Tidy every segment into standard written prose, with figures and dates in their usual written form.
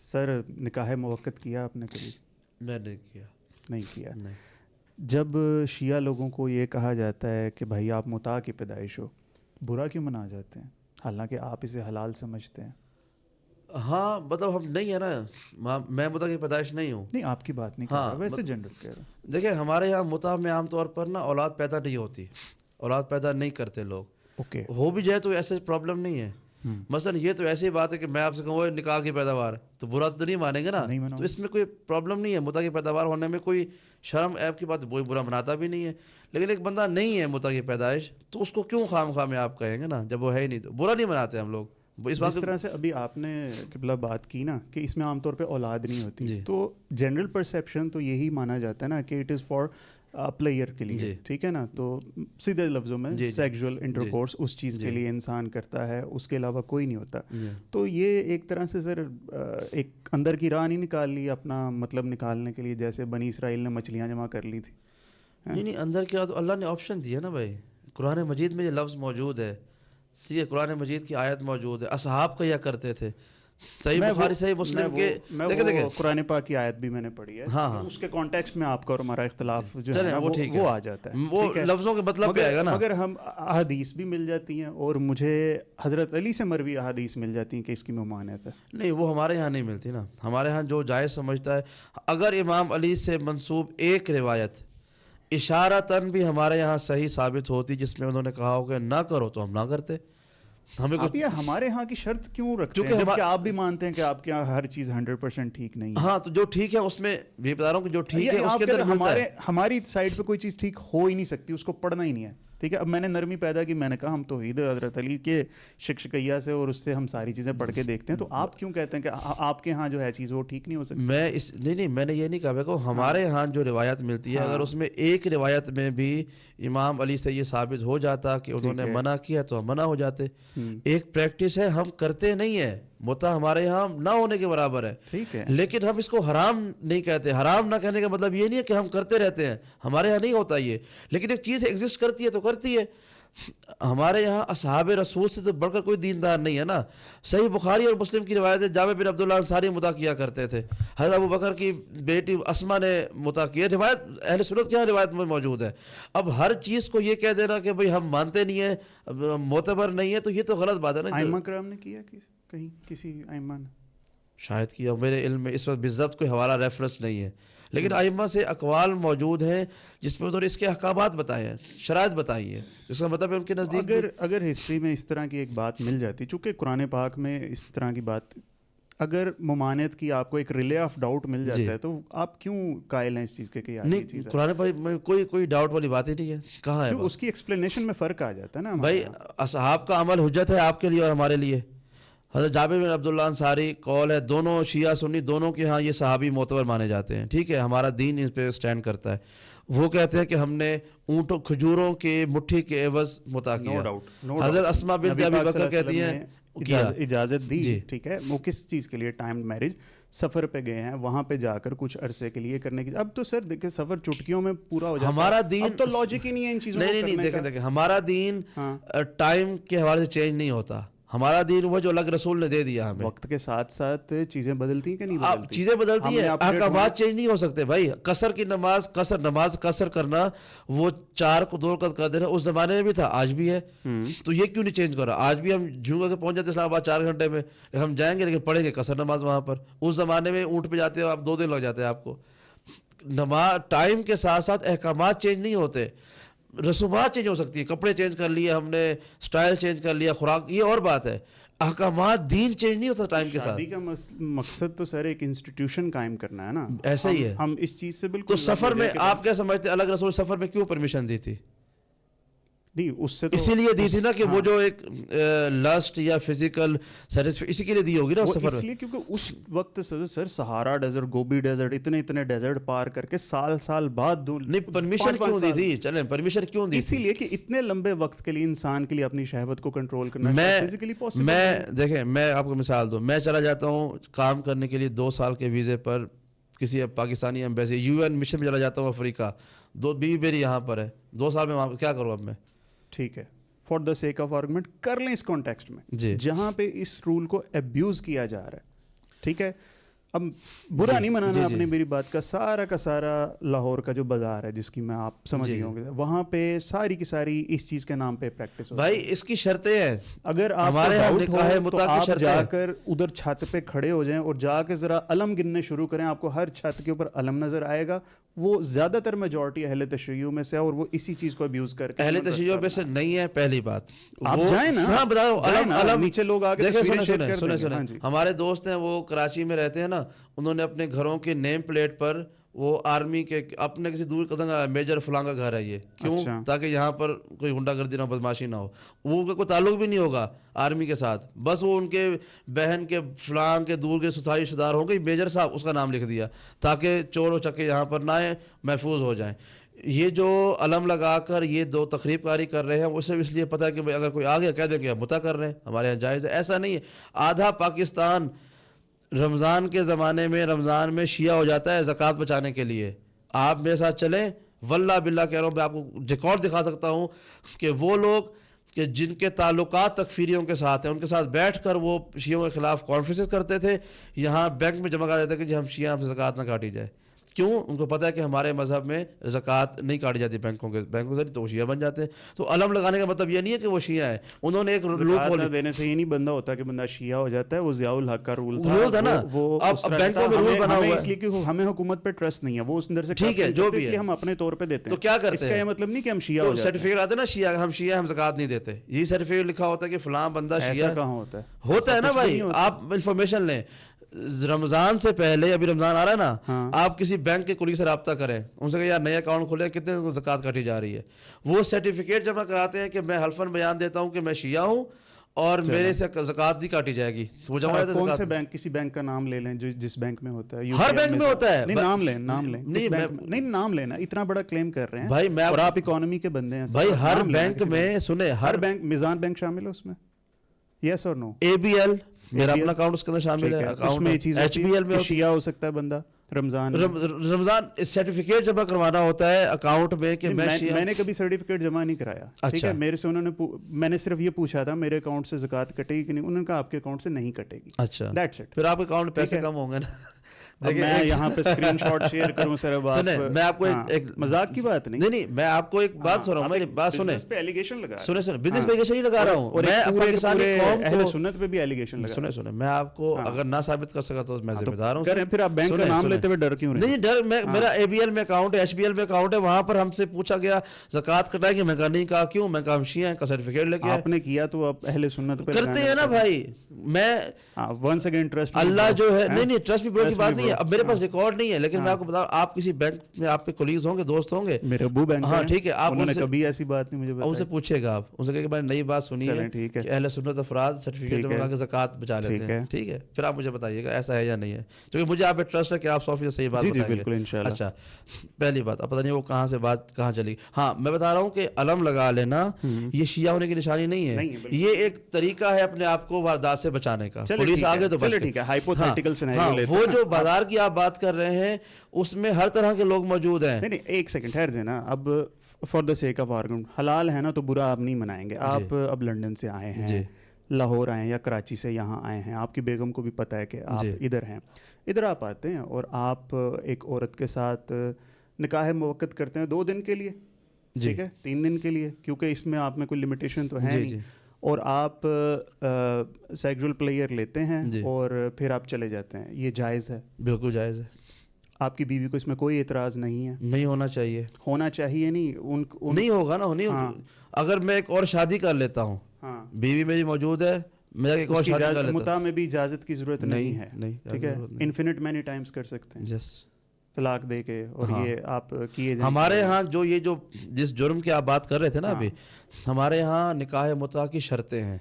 سر نکاح موقت کیا آپ نے کبھی؟ میں نے کیا نہیں کیا. نہیں. جب شیعہ لوگوں کو یہ کہا جاتا ہے کہ بھائی آپ متع کی پیدائش ہو، برا کیوں منا جاتے ہیں حالانکہ آپ اسے حلال سمجھتے ہیں؟ ہاں مطلب ہم نہیں ہے نا، میں متع کی پیدائش نہیں ہوں. نہیں آپ کی بات نہیں کر رہا، ویسے جنرل کہہ رہا ہوں. دیکھیں ہمارے یہاں متع میں عام طور پر نا اولاد پیدا نہیں ہوتی، اولاد پیدا نہیں کرتے لوگ. اوکے. ہو بھی جائے تو ایسے پرابلم نہیں ہے. مثلا یہ تو ایسی بات ہے کہ میں آپ سے کہوں نکاح کی پیداوار تو برا تو نہیں مانیں گے نا، تو اس میں کوئی پرابلم نہیں ہے. متع کی پیداوار ہونے میں کوئی شرم ایپ کی بات، کوئی برا مناتا بھی نہیں ہے. لیکن ایک بندہ نہیں ہے متع کی پیدائش تو اس کو کیوں خام خواہ میں آپ کہیں گے نا، جب وہ ہے ہی نہیں تو برا نہیں مناتے ہم لوگ. جس طرح سے ابھی آپ نے قبلہ بات کی نا کہ اس میں عام طور پہ اولاد نہیں ہوتی، تو جنرل پرسیپشن تو یہی مانا جاتا ہے نا کہ اٹ از فار پلیئر کے لیے، ٹھیک ہے نا. تو سیدھے لفظوں میں سیکشول انٹرکورس اس چیز کے لیے انسان کرتا ہے، اس کے علاوہ کوئی نہیں ہوتا. تو یہ ایک طرح سے سر ایک اندر کی راہ نہیں نکال لی اپنا مطلب نکالنے کے لیے، جیسے بنی اسرائیل نے مچھلیاں جمع کر لی تھی. نہیں اندر کیا تو اللہ نے آپشن دیا نا بھائی. قرآن مجید میں یہ لفظ موجود ہے، ٹھیک ہے، قرآن مجید کی آیت موجود ہے. اصحاب کیا کرتے تھے، صحیح بخاری صحیح مسلم کے دیکھیں قرآن پاک کی آیت بھی میں نے پڑھی ہے. ہاں اس کے کانٹیکسٹ میں آپ کا اور ہمارا اختلاف جو ہے وہ آ جاتا ہے، وہ لفظوں کے مطلب پہ آئے گا نا. مگر ہم احادیث بھی مل جاتی ہیں اور مجھے حضرت علی سے مروی احادیث مل جاتی ہیں کہ اس کی ممانعت ہے. نہیں وہ ہمارے یہاں نہیں ملتی نا. ہمارے یہاں جو جائز سمجھتا ہے، اگر امام علی سے منسوب ایک روایت اشارتاً بھی ہمارے یہاں صحیح ثابت ہوتی جس میں انہوں نے کہا ہو کہ نہ کرو تو ہم نہ کرتے. آپ یہ ہمارے ہاں کی شرط کیوں رکھتے ہیں جبکہ آپ بھی مانتے ہیں کہ آپ کے یہاں ہر چیز 100% ٹھیک نہیں ہے؟ ہاں تو جو ٹھیک ہے اس میں بھی بتا رہا ہوں کہ جو ٹھیک ہے اس کے اندر ہماری سائڈ پہ کوئی چیز ٹھیک ہو ہی نہیں سکتی، اس کو پڑھنا ہی نہیں ہے. ٹھیک ہے، اب میں نے نرمی پیدا کی، میں نے کہا ہم توحید حضرت علی کے شکشکیہ سے اور اس سے ہم ساری چیزیں پڑھ کے دیکھتے ہیں. تو آپ کیوں کہتے ہیں کہ آپ کے ہاں جو ہے چیز وہ ٹھیک نہیں ہو سکتی؟ میں نے یہ نہیں کہا کہ ہمارے ہاں جو روایت ملتی ہے اگر اس میں ایک روایت میں بھی امام علی سے یہ ثابت ہو جاتا کہ انہوں نے منع کیا تو ہم منع ہو جاتے. ایک پریکٹس ہے، ہم کرتے نہیں ہیں، متع ہمارے یہاں نہ ہونے کے برابر ہے. ٹھیک ہے، لیکن ہم اس کو حرام نہیں کہتے. حرام نہ کہنے کا مطلب یہ نہیں ہے کہ ہم کرتے رہتے ہیں، ہمارے یہاں نہیں ہوتا یہ. لیکن ایک چیز ایگزسٹ کرتی ہے تو کرتی ہے. ہمارے یہاں اصحاب رسول سے تو بڑھ کر کوئی دیندار نہیں ہے نا. صحیح بخاری اور مسلم کی روایت ہے، جابر بن عبداللہ انصاری متع کیا کرتے تھے. حضرت ابو بکر کی بیٹی اسما نے متع کیا. روایت اہل سنت کی روایت میں موجود ہے. اب ہر چیز کو یہ کہہ دینا کہ بھئی ہم مانتے نہیں ہیں، معتبر نہیں ہے، تو یہ تو غلط بات ہے نا. ائمہ کرام نے کیا کہیں کسی ائمہ نے شاید کیا، میرے علم میں اس وقت بالضبط کوئی حوالہ ریفرنس نہیں ہے. لیکن ائمہ سے اقوال موجود ہیں جس میں انہوں نے اس کے احکامات بتائے ہیں، شرائط بتائی ہیں، جس کا مطلب ہے ان کے نزدیک اگر ہسٹری میں اس طرح کی ایک بات مل جاتی، چونکہ قرآن پاک میں اس طرح کی بات اگر ممانعت کی آپ کو ایک ریلے آف ڈاؤٹ مل جاتا ہے تو آپ کیوں قائل ہیں اس چیز کے کہ یار یہ چیز ہے؟ قرآن پاک میں کوئی ڈاؤٹ والی بات ہی نہیں ہے. کہاں ہے اس کی ایکسپلینیشن میں فرق آ جاتا ہے نا. بھائی اصحاب کا عمل حجت ہے آپ کے لیے اور ہمارے لیے. حضرت جابر بن عبداللہ انصاری قول ہے، دونوں شیعہ سنی دونوں کے ہاں یہ صحابی معتبر مانے جاتے ہیں. ٹھیک ہے، ہمارا دین اس پہ سٹینڈ کرتا ہے. وہ کہتے ہیں کہ ہم نے اونٹوں کھجوروں کے مٹھی کے عوض متع کیا. حضرت اسما بنت ابی بکر کہتی ہیں اجازت دی. ٹھیک ہے، وہ کس چیز کے لیے؟ ٹائم میرج، سفر پہ گئے ہیں، وہاں پہ جا کر کچھ عرصے کے لیے کرنے کی. اب تو سر دیکھیں سفر چٹکیوں میں پورا ہو جاتا ہے. ہمارا دین اب تو لاجک ہی نہیں ہے ان چیزوں کو کرنے کا. دیکھیں ہمارا دین ٹائم کے حوالے سے چینج نہیں ہوتا. ہمارا دین وہ جو الگ رسول نے دے دیا ہمیں. وقت کے ساتھ ساتھ چیزیں بدلتی ہیں کہ نہیں بدلتی؟ چیزیں بدلتی ہیں، احکامات چینج نہیں ہو سکتے. بھائی قصر کی نماز قصر کرنا، وہ 4 کو 2 کر دینا اس زمانے میں بھی تھا، آج بھی ہے. تو یہ کیوں نہیں چینج کر رہا؟ آج بھی ہم جھوم کے پہنچ جاتے اسلام آباد 4 گھنٹے میں، ہم جائیں گے لیکن پڑھیں گے قصر نماز وہاں پر. اس زمانے میں اونٹ پہ جاتے ہو آپ 2 دن لگ جاتے ہیں آپ کو. نماز ٹائم کے ساتھ ساتھ احکامات چینج نہیں ہوتے. رسومات چینج ہو سکتی ہے، کپڑے چینج کر لیے ہم نے، سٹائل چینج کر لیا، خوراک، یہ اور بات ہے. احکامات دین چینج نہیں ہوتا ٹائم کے ساتھ. شادی کا مقصد تو سر ایک انسٹیٹیوشن قائم کرنا ہے نا. ایسا ہی ہے. ہم اس چیز سے بالکل. تو سفر میں آپ کیا سمجھتے ہیں الگ رسول سفر میں کیوں پرمیشن دی تھی؟ نہیں اس سے تو اسی لیے دی تھی نا کہ وہ جو ایک لسٹ یا فزیکل سیٹسفیکشن اسی کے لیے دی ہوگی نا سفر میں. اس لیے کیونکہ اس وقت سر سہارا ڈیزرٹ، گوبی ڈیزرٹ، اتنے ڈیزرٹ پار کر کے سال بعد نہیں پرمیشن کیوں دی تھی؟ چلیں پرمیشن کیوں دی؟ اسی لیے کہ اتنے لمبے وقت کے لیے انسان کے لیے اپنی شہوت کو کنٹرول کرنا فزیکلی پاسبل. دیکھیں میں آپ کو مثال دوں، میں چلا جاتا ہوں کام کرنے کے لیے 2 سال کے ویزے پر کسی پاکستانی ایمبیسی، UN مشن میں چلا جاتا ہوں افریقہ، بیوی میری یہاں پر ہے، 2 سال میں وہاں کیا کروں اب میں؟ ٹھیک ہے، for the sake of argument کر لیں اس کانٹیکسٹ میں جی، جہاں پہ اس رول کو ابیوز کیا جا رہا ہے. ٹھیک ہے، اب برا نہیں منانا آپ نے میری بات کا سارا لاہور کا جو بازار ہے جس کی میں آپ سمجھ گئے ہوں گے وہاں پہ ساری کی ساری اس چیز کے نام پہ پریکٹس ہوتی ہے بھائی اس کی شرطیں ہیں. اگر آپ ہمارے ڈاؤٹ ہو تو آپ جا کر ادھر چھت پہ کھڑے ہو جائیں اور جا کے ذرا علم گننے شروع کریں, آپ کو ہر چھت کے اوپر علم نظر آئے گا. وہ زیادہ تر میجورٹی اہل تشیع میں سے اور وہ اسی چیز کو ابیوز کر کے اہل تشیع میں سے نہیں ہے. پہلی بات آپ جائیں نا, ہاں بتاؤ علم نیچے لوگ آ کے سنیں ہمارے دوست ہیں وہ کراچی میں رہتے ہیں نا, انہوں نے اپنے گھروں کے نیم پلیٹ پر وہ آرمی کے اپنے کسی دور قسم کا میجر فلاں کا گھر ہے یہ, کیوں تاکہ یہاں پر کوئی غنڈہ گردی نہ ہو, بدماشی نہ ہو. وہ کوئی تعلق بھی نہیں ہوگا آرمی کے ساتھ, بس وہ ان کے بہن کے فلاں کے دور کے سسائی رشتہ دار ہوں گے, میجر صاحب اس کا نام لکھ دیا تاکہ چور و چکے یہاں پر نہ آئیں, محفوظ ہو جائیں. یہ جو علم لگا کر یہ دو تخریب کاری کر رہے ہیں اسے اس لیے پتہ ہے کہ اگر کوئی آگے کہہ دے کہ متا کر رہے ہیں ہمارے یہاں جائز ہے. ایسا نہیں ہے. آدھا پاکستان رمضان کے زمانے میں رمضان میں شیعہ ہو جاتا ہے زکوٰۃ بچانے کے لیے. آپ میرے ساتھ چلیں, واللہ باللہ کہہ رہا ہوں, میں آپ کو ریکارڈ دکھا سکتا ہوں کہ وہ لوگ کہ جن کے تعلقات تکفیریوں کے ساتھ ہیں ان کے ساتھ بیٹھ کر وہ شیعوں کے خلاف کانفرنسز کرتے تھے, یہاں بینک میں جمع کر دیتے کہ جی ہم شیعہ ہم سے زکوٰۃ نہ کاٹی جائے. کیوں؟ ان کو پتہ ہے کہ ہمارے مذہب میں زکوٰۃ نہیں کاٹی جاتی بینکوں سے, تو وہ شیعہ بن جاتے ہیں. تو علم لگانے کا مطلب یہ نہیں ہے کہ وہ شیعہ ہے. انہوں نے ایک زکوٰۃ دینے سے یہ نہیں بندہ ہوتا کہ بندہ شیعہ ہو جاتا ہے. وہ ضیاء الحق کا رول تھا نا, وہ بینکوں میں رول بنا ہوا ہے اس لیے کہ ہمیں حکومت پہ ٹرسٹ نہیں ہے, وہ اس اندر سے ٹھیک ہے جو بھی ہے ہم اپنے طور پہ دیتے ہیں. تو کیا کرتے ہیں, اس کا یہ مطلب نہیں کہ ہم شیعہ ہو جاتے ہیں. سرٹیفکیٹ آتا ہے نا شیعہ, ہم شیعہ ہم زکوٰۃ نہیں دیتے, یہ سرٹیفکیٹ لکھا ہوتا ہے کہ فلاں بندہ شیعہ. ایسا کہاں ہوتا ہے نا بھائی, آپ انفارمیشن لیں. رمضان سے پہلے, ابھی رمضان آ رہا ہے نا, آپ کسی بینک کے کلیگ سے رابطہ کریں, ان سے کہ یار نیا اکاؤنٹ کھولے, کتنے زکوٰۃ کاٹی جا رہی ہے. وہ سرٹیفکیٹ جمع کراتے ہیں کہ میں حلفاً بیان دیتا ہوں کہ میں شیعہ ہوں اور میرے سے زکوٰۃ نہیں کاٹی جائے گی. تو وہ جمع کون سے بینک, کسی بینک کا نام لے لیں جس بینک میں ہوتا ہے. ہر بینک میں ہوتا ہے. نہیں نام لیں نہیں نام لینا, اتنا بڑا کلیم کر رہے ہیں بھائی, اور آپ اکانومی کے بندے ہیں بھائی. ہر بینک میں سنیں, ہر بینک, میزان بینک شامل ہے اس میں, یس اور نو. اے بی ایل میرا اپنا اکاؤنٹ اس کے اندر شامل ہے. اس میں یہ چیز ایچ بی ایل میں شیعہ ہو سکتا ہے بندہ رمضان سرٹیفکیٹ جمع کروانا ہوتا ہے اکاؤنٹ میں کہ میں نے کبھی سرٹیفکیٹ جمع نہیں کرایا. ٹھیک ہے, میرے سے انہوں نے, میں نے صرف یہ پوچھا تھا میرے اکاؤنٹ سے زکوٰۃ کٹے گی کہ نہیں, انہوں نے کہا آپ کے اکاؤنٹ سے نہیں کٹے گی. اچھا, پھر آپ کے اکاؤنٹ میں پیسے کم ہوں گے نا. میں یہاں پہ اسکرین شاٹ شیئر کروں سر, میں آپ کو ایک مذاق کی بات نہیں, میں آپ کو ایک بات سن رہا ہوں, بات سنیں, بزنس پہ ایلیگیشن لگا, سنیں بزنس پہ ایلیگیشن نہیں لگا رہا ہوں میں, پاکستانی قوم اہل سنت پہ بھی ایلیگیشن لگا. سنیں میں آپ کو اگر نہ ثابت کر سکا تو میں ذمہ دار ہوں. پھر آپ بینک کا نام لیتے ہوئے ڈر کیوں نہیں؟ ڈر, میرا اے بی ایل میں اکاؤنٹ ہے, ایچ بی ایل میں اکاؤنٹ ہے, وہاں پر ہم سے پوچھا گیا زکوٰۃ کٹائے گی, میں کہا نہیں. کہا کیوں؟ میں کہا ہم شیعہ ہیں, کا سرٹیفکیٹ لے کے آپ نے کیا تو آپ اہل سنت پہ کرتے ہیں نا بھائی. میں ونس اگین ٹرسٹ اللہ جو ہے, نہیں ٹرسٹ بھی کی بات نہیں ہے. اب میرے پاس ریکارڈ نہیں ہے, لیکن میں آپ کو بتا, آپ کسی بینک میں آپ کے کولیگز ہوں گے, دوست ہوں گے, میرے ابو بینک, ہاں ٹھیک ہے, آپ انہوں نے کبھی ایسی بات نہیں مجھے بتائی. ان سے پوچھے گا, آپ ان سے کہے کہ میں نے نئی بات سنی ہے کہ اہل سنت افراد سرٹیفکیٹ جمع کے زکوٰۃ بچا لیتے ہیں. ٹھیک ہے, پھر آپ مجھے بتائیے گا ایسا ہے یا نہیں ہے, کیونکہ مجھے آپ پہ ٹرسٹ ہے کہ آپ 100% صحیح بات بتائیں گے. اچھا, پہلی بات, اب پتہ نہیں وہ کہاں سے بات کہاں چلی. ہاں میں بتا رہا ہوں کہ علم لگا لینا یہ شیعہ ہونے کی نشانی نہیں ہے, یہ ایک طریقہ ہے اپنے آپ کو واردات سے بچانے کا. پولیس آگے تو وہ جو بازار کی آپ بات کر رہے ہیں اس میں ہر طرح کے لوگ موجود ہیں. نہیں ایک سیکنڈ ٹھہر جائے نا. اب for the sake of argument حلال ہے نا, تو برا آپ نہیں منائیں گے. آپ اب لنڈن سے آئے ہیں, لاہور آئے ہیں یا کراچی سے یہاں آئے ہیں, آپ کی بیگم کو بھی پتہ ہے کہ آپ ادھر ہیں, ادھر آپ آتے ہیں اور آپ ایک عورت کے ساتھ نکاح موقت کرتے ہیں 2 دن کے لیے, ٹھیک ہے, 3 دن کے لیے, کیونکہ اس میں آپ میں کوئی لمیٹیشن تو ہے نہیں, اور آپ سیکسول پلیئر لیتے ہیں اور پھر آپ چلے جاتے ہیں. یہ جائز ہے؟ بالکل جائز ہے. آپ کی بیوی کو اس میں کوئی اعتراض نہیں ہے؟ نہیں ہونا چاہیے. ہونا چاہیے نہیں, نہیں ہوگا نا, نہیں ہوگا. اگر میں ایک اور شادی کر لیتا ہوں, بیوی میری موجود ہے, میں ایک اور شادی کر لیتا ہوں, متع میں بھی اجازت کی ضرورت نہیں ہے. ٹھیک ہے, انفینٹ مینی ٹائمز کر سکتے ہیں طلاق دے کے, اور یہ آپ کیے جائیں. ہمارے ہاں جو یہ جو جس جرم کی آپ بات کر رہے تھے نا ابھی, ہمارے ہاں نکاح متع کی شرطیں ہیں.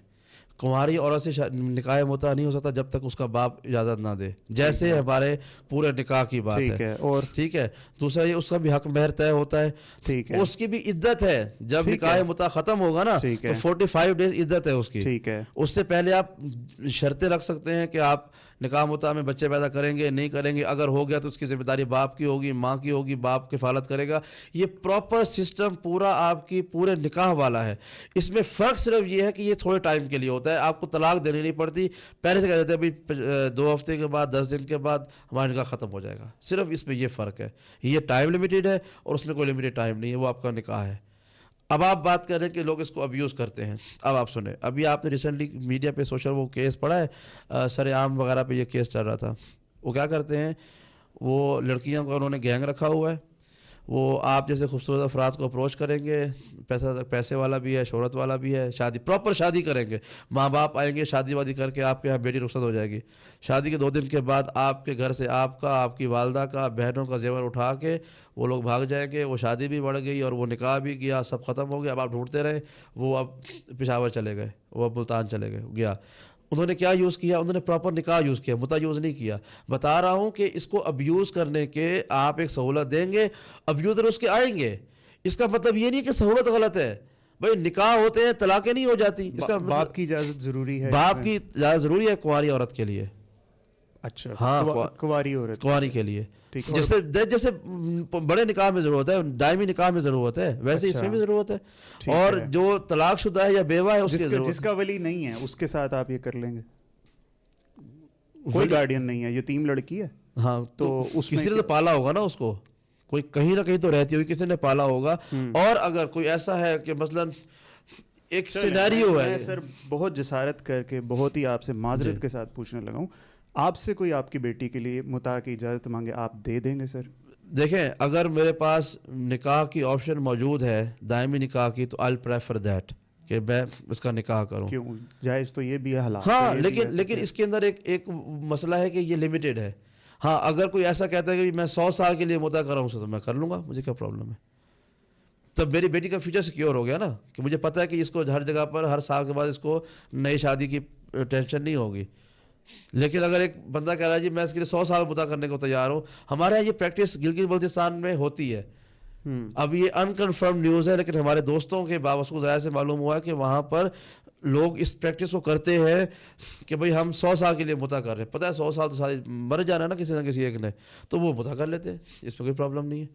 کنواری عورت سے نکاح متع نہیں ہو سکتا جب تک اس کا باپ اجازت نہ دے, جیسے ہمارے پورے نکاح کی بات ہے. اور ٹھیک ہے, دوسرا یہ اس کا بھی حق مہر طے ہوتا ہے, ٹھیک ہے, اس کی بھی عدت ہے. جب نکاح متع ختم ہوگا نا تو 45 days عدت ہے اس کی. ٹھیک ہے, اس سے پہلے آپ شرطیں رکھ سکتے ہیں کہ آپ نکاح متع میں بچے پیدا کریں گے نہیں کریں گے, اگر ہو گیا تو اس کی ذمہ داری باپ کی ہوگی, ماں کی ہوگی, باپ کفالت کرے گا. یہ پراپر سسٹم پورا آپ کی پورے نکاح والا ہے. اس میں فرق صرف یہ ہے کہ یہ تھوڑے ٹائم کے لیے ہوتا ہے, آپ کو طلاق دینی نہیں پڑتی. پہلے سے کہہ دیتے ہیں بھائی 2 ہفتے کے بعد 10 دن کے بعد ہمارا نکاح ختم ہو جائے گا. صرف اس میں یہ فرق ہے, یہ ٹائم لمیٹیڈ ہے اور اس میں کوئی لمیٹیڈ ٹائم نہیں ہے, وہ آپ کا نکاح ہے. اب آپ بات کر رہے ہیں کہ لوگ اس کو ابیوز کرتے ہیں. اب آپ سنیں, ابھی آپ نے ریسنٹلی میڈیا پہ سوشل وہ کیس پڑھا ہے, سر عام وغیرہ پہ یہ کیس چل رہا تھا. وہ کیا کرتے ہیں, وہ لڑکیوں کو انہوں نے گینگ رکھا ہوا ہے, وہ آپ جیسے خوبصورت افراد کو اپروچ کریں گے, پیسے والا بھی ہے, شہرت والا بھی ہے, شادی پراپر شادی کریں گے, ماں باپ آئیں گے, شادی وادی کر کے آپ کے یہاں بیٹی رخصت ہو جائے گی. شادی کے 2 دن کے بعد آپ کے گھر سے آپ کا, آپ کی والدہ کا, بہنوں کا زیور اٹھا کے وہ لوگ بھاگ جائیں گے. وہ شادی بھی بڑھ گئی اور وہ نکاح بھی گیا, سب ختم ہو گیا. اب آپ ڈھونڈتے رہے, وہ اب پشاور چلے گئے, وہ اب ملتان چلے گیا. انہوں نے کیا یوز کیا, انہوں نے پراپر نکاح یوز کیا, متع یوز نہیں کیا. بتا رہا ہوں کہ اس کو ابیوز کرنے کے آپ ایک سہولت دیں گے, ابیوزر اس کے آئیں گے. اس کا مطلب یہ نہیں کہ سہولت غلط ہے بھائی, نکاح ہوتے ہیں, طلاقیں نہیں ہو جاتی. اس کا باپ کی اجازت ضروری ہے, باپ کی اجازت ضروری ہے کنواری عورت کے لیے. اچھا, ہاں, کنواری عورت, کنواری کے لیے. جیسے بڑے نکاح میں ضرورت ہے, دائمی نکاح میں ضرورت ہے, ویسے اس میں بھی ضرورت ہے. اور جو طلاق شدہ ہے یا بیوہ ہے, جس کا ولی نہیں ہے اس کے ساتھ آپ یہ کر لیں گے, کوئی گارڈین نہیں ہے, یتیم لڑکی ہے, ہاں, تو کسی نے تو پالا ہوگا نا اس کو, کوئی کہیں نہ کہیں تو رہتی ہوگی, کسی نے پالا ہوگا. اور اگر کوئی ایسا ہے کہ مثلا ایک سینیریو ہے, سر بہت جسارت کر کے بہت ہی آپ سے معذرت کے ساتھ پوچھنے لگا ہوں, آپ سے کوئی آپ کی بیٹی کے لیے متع کی اجازت مانگے, آپ دے دیں گے سر؟ دیکھیں, اگر میرے پاس نکاح کی آپشن موجود ہے, دائمی نکاح کی, تو I'll prefer that کہ میں اس کا نکاح کروں. کیوں, جائز تو یہ بھی ہے, حلال. ہاں, لیکن اس کے اندر ایک مسئلہ ہے کہ یہ لمیٹیڈ ہے. ہاں, اگر کوئی ایسا کہتا ہے کہ میں 100 سال کے لیے متع کر رہا ہوں تو میں کر لوں گا, مجھے کیا پرابلم ہے. تب میری بیٹی کا فیوچر سیکیور ہو گیا نا, کہ مجھے پتہ ہے کہ اس کو ہر جگہ پر ہر سال کے بعد اس کو نئی شادی کی ٹینشن نہیں ہوگی. لیکن اگر ایک بندہ کہہ رہا ہے جی میں اس کے لیے 100 سال متع کرنے کو تیار ہوں, ہمارے یہاں یہ پریکٹس گلگت بلتستان میں ہوتی ہے. اب یہ انکنفرم نیوز ہے, لیکن ہمارے دوستوں کے باوسعود ذرائع سے معلوم ہوا ہے کہ وہاں پر لوگ اس پریکٹس کو کرتے ہیں کہ بھئی ہم 100 سال کے لیے متع کر رہے ہیں. پتہ ہے 100 سال تو سارے مر جانا ہے نا کسی نہ کسی ایک نے, تو وہ متع کر لیتے ہیں, اس میں کوئی پرابلم نہیں ہے.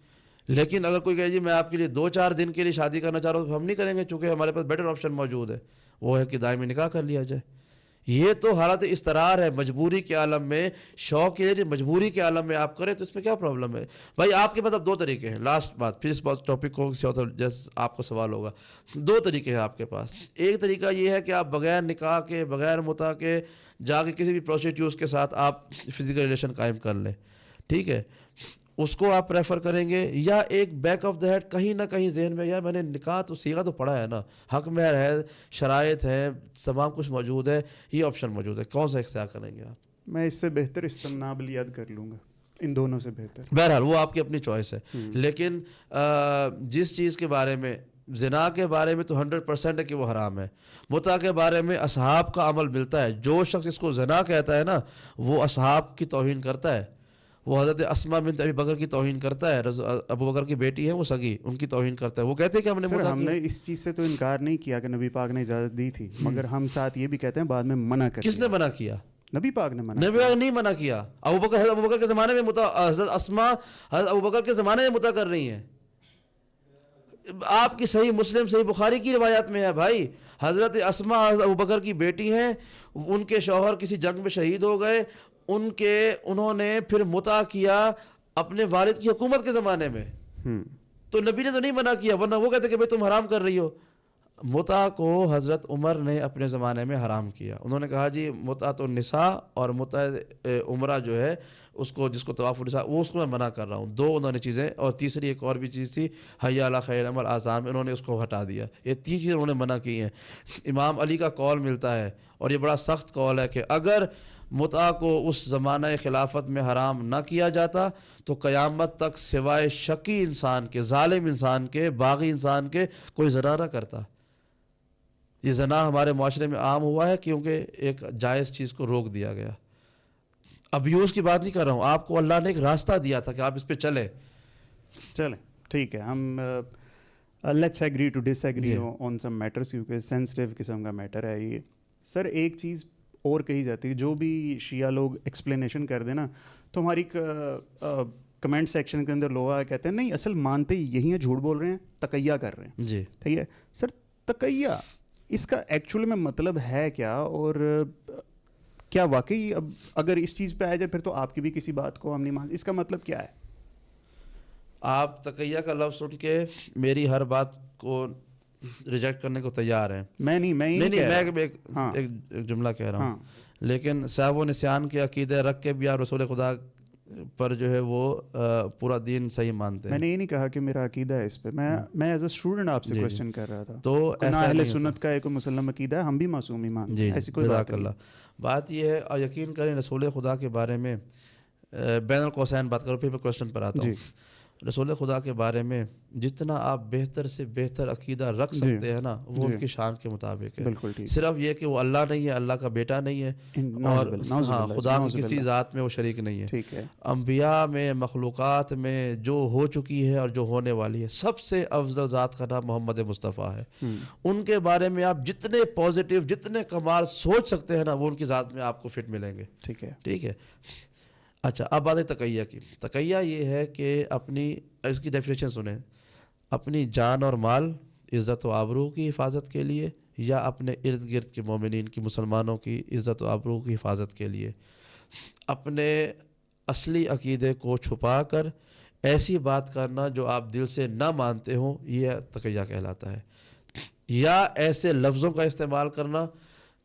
لیکن اگر کوئی کہے جی میں آپ کے لیے 2-4 دن کے لیے شادی کرنا چاہ رہا ہوں, تو ہم نہیں کریں گے, چونکہ ہمارے پاس بیٹر آپشن موجود ہے, وہ ہے کہ دائمی نکاح کر لیا جائے. یہ تو حالت اضطرار ہے, مجبوری کے عالم میں, شوق کے مجبوری کے عالم میں آپ کریں تو اس میں کیا پرابلم ہے بھائی. آپ کے پاس اب 2 طریقے ہیں, لاسٹ بات, پھر اس بات ٹاپک کو جیسے آپ کو سوال ہوگا. 2 طریقے ہیں آپ کے پاس. ایک طریقہ یہ ہے کہ آپ بغیر نکاح کے, بغیر متع کے جا کے کسی بھی پروسٹیٹیوٹ کے ساتھ آپ فزیکل ریلیشن قائم کر لیں, ٹھیک ہے, اس کو آپ پریفر کریں گے. یا ایک بیک آف دا ہیڈ کہیں نہ کہیں ذہن میں, یار میں نے نکاح تو صیغہ تو پڑھا ہے نا, حق مہر ہے, شرائط ہے, تمام کچھ موجود ہے, یہ آپشن موجود ہے, کون سا اختیار کریں گے آپ؟ میں اس سے بہتر استمناب الیاد کر لوں گا, ان دونوں سے بہتر. بہرحال وہ آپ کی اپنی چوائس ہے. لیکن جس چیز کے بارے میں, زنا کے بارے میں تو 100% ہے کہ وہ حرام ہے. متع کے بارے میں اصحاب کا عمل ملتا ہے. جو شخص اس کو زنا کہتا ہے نا, وہ اصحاب کی توہین کرتا ہے. وہ حضرت اسماء بنت ابی بکر کی توہین کرتا ہے, ابو بکر کی بیٹی ہے وہ سگی, ان کی توہین کرتا ہے. وہ کہتے ہیں کہ ہم نے اس چیز سے تو انکار نہیں کیا کہ نبی پاک نے اجازت دی تھی, مگر ہم ساتھ یہ بھی کہتے ہیں بعد میں منع کر. کس نے منع کیا؟ نبی پاک نے منع. نبی پاک نہیں منع کیا. حضرت ابو بکر کے زمانے میں حضرت اسماء حضرت ابو بکر کے زمانے میں متع کر رہی ہیں. آپ کی صحیح مسلم, صحیح بخاری کی روایات میں ہے بھائی, حضرت اسماء حضرت ابو بکر کی بیٹی ہیں, ان کے شوہر کسی جنگ میں شہید ہو گئے, انہوں نے پھر متع کیا اپنے والد کی حکومت کے زمانے میں. تو نبی نے تو نہیں منع کیا, ورنہ وہ کہتے کہ بھئی تم حرام کر رہی ہو. متع کو حضرت عمر نے اپنے زمانے میں حرام کیا. انہوں نے کہا جی متعۃ النساء اور متع عمرہ جو ہے اس کو, جس کو طواف النساء, وہ اس کو میں منع کر رہا ہوں. 2 انہوں نے چیزیں, اور تیسری ایک اور بھی چیز تھی حی علی خیر العمل آزام, انہوں نے اس کو ہٹا دیا. یہ 3 چیزیں انہوں نے منع کی ہیں. امام علی کا قول ملتا ہے, اور یہ بڑا سخت قول ہے, کہ اگر متع کو اس زمانہ خلافت میں حرام نہ کیا جاتا تو قیامت تک سوائے شقی انسان کے, ظالم انسان کے, باغی انسان کے, کوئی زنا نہ کرتا. یہ زنا ہمارے معاشرے میں عام ہوا ہے کیونکہ ایک جائز چیز کو روک دیا گیا. ابیوز کی بات نہیں کر رہا ہوں, آپ کو اللہ نے ایک راستہ دیا تھا کہ آپ اس پہ چلیں. ٹھیک ہے, ہم let's agree to disagree on some matters, کیونکہ سینسٹیو قسم کا میٹر ہے یہ. سر ایک چیز اور کہی جاتی ہے. جو بھی شیعہ لوگ ایکسپلینیشن کر دیں نا تو ہماری کمنٹ سیکشن کے اندر لوگ کہتے ہیں نہیں اصل مانتے یہی ہیں, جھوٹ بول رہے ہیں, تقیہ کر رہے ہیں. جی ٹھیک ہے سر, تقیہ اس کا ایکچولی میں مطلب ہے کیا, اور کیا واقعی اب اگر اس چیز پہ آ جائے پھر تو آپ کی بھی کسی بات کو ہم نہیں مان, اس کا مطلب کیا ہے؟ آپ تقیہ کا لفظ سن کے میری ہر بات کو ریجیکٹ کرنے کو تیار ہیں. میں ایک جملہ کہہ رہا ہوں, لیکن صاحب و نسیان کے عقیدے رکھ کے بھی آپ رسول خدا پر جو ہے وہ پورا دین صحیح مانتے ہیں. میں نے یہ نہیں کہا کہ میرا عقیدہ ہے اس پہ, میں ایز اے اسٹوڈنٹ آپ سے کوسچن کر رہا تھا. تو اہل سنت کا ایک مسلم عقیدہ ہے, ہم بھی معصوم ہی مانتے ہیں, ایسی کوئی بات نہیں. بات یہ ہے, اور یقین کریں رسول خدا کے بارے میں بین القوسین بات کرو, پھر میں کوسچن پر آتا ہوں. رسول خدا کے بارے میں جتنا آپ بہتر سے بہتر عقیدہ رکھ سکتے ہیں نا, وہ ان کی شان کے مطابق ہے. صرف یہ کہ وہ اللہ نہیں ہے, اللہ کا بیٹا نہیں ہے, اور ہاں خدا کی کسی ذات میں وہ شریک نہیں ہے. انبیاء میں, مخلوقات میں جو ہو چکی ہے اور جو ہونے والی ہے, سب سے افضل ذات کا نام محمد مصطفیٰ ہے. ان کے بارے میں آپ جتنے پازیٹیو, جتنے کمال سوچ سکتے ہیں نا, وہ ان کی ذات میں آپ کو فٹ ملیں گے. ٹھیک ہے. اچھا, اب بات ہے تقیہ کی. تقیہ یہ ہے کہ اپنی, اس کی ڈیفینیشن سنیں, اپنی جان اور مال, عزت و آبرو کی حفاظت کے لیے, یا اپنے ارد گرد کے مومنین کی, مسلمانوں کی عزت و آبرو کی حفاظت کے لیے, اپنے اصلی عقیدے کو چھپا کر ایسی بات کرنا جو آپ دل سے نہ مانتے ہوں, یہ تقیہ کہلاتا ہے. یا ایسے لفظوں کا استعمال کرنا